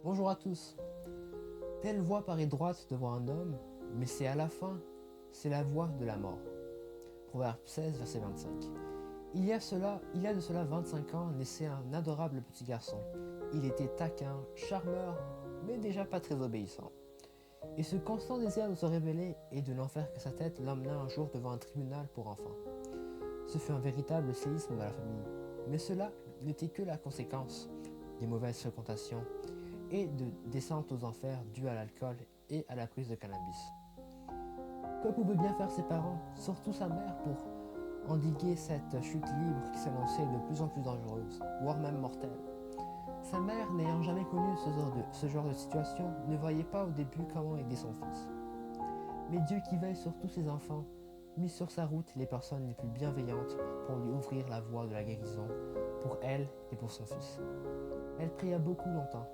Bonjour à tous. Telle voie paraît droite devant un homme, mais c'est à la fin, c'est la voie de la mort. Proverbe 16, verset 25. Il y a de cela 25 ans, naissait un adorable petit garçon. Il était taquin, charmeur, mais déjà pas très obéissant. Et ce constant désir de se révéler et de n'en faire que sa tête l'emmena un jour devant un tribunal pour enfants. Ce fut un véritable séisme dans la famille. Mais cela n'était que la conséquence des mauvaises fréquentations et de descente aux enfers dues à l'alcool et à la prise de cannabis. Que pouvaient bien faire ses parents, surtout sa mère, pour endiguer cette chute libre qui s'annonçait de plus en plus dangereuse, voire même mortelle? Sa mère, n'ayant jamais connu ce genre de situation, ne voyait pas au début comment aider son fils. Mais Dieu qui veille sur tous ses enfants, mit sur sa route les personnes les plus bienveillantes pour lui ouvrir la voie de la guérison, pour elle et pour son fils. Elle pria beaucoup longtemps.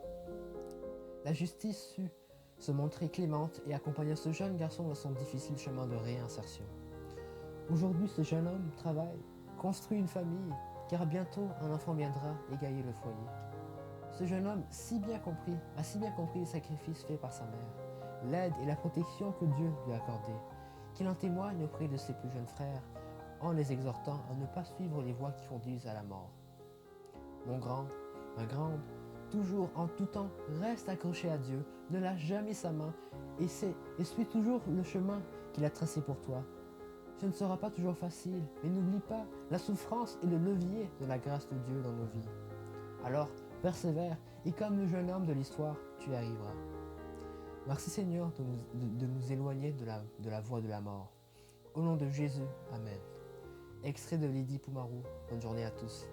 La justice sut se montrer clémente et accompagna ce jeune garçon dans son difficile chemin de réinsertion. Aujourd'hui, ce jeune homme travaille, construit une famille, car bientôt un enfant viendra égayer le foyer. Ce jeune homme a si bien compris les sacrifices faits par sa mère, l'aide et la protection que Dieu lui a accordée, qu'il en témoigne auprès de ses plus jeunes frères, en les exhortant à ne pas suivre les voies qui conduisent à la mort. Mon grand, ma grande, toujours en tout temps, reste accroché à Dieu, ne lâche jamais sa main et suis toujours le chemin qu'il a tracé pour toi. Ce ne sera pas toujours facile, mais n'oublie pas, la souffrance est le levier de la grâce de Dieu dans nos vies. Alors, persévère et comme le jeune homme de l'histoire, tu y arriveras. Merci Seigneur de nous éloigner de la voie de la mort. Au nom de Jésus, Amen. Extrait de Lydie Poumarou. Bonne journée à tous.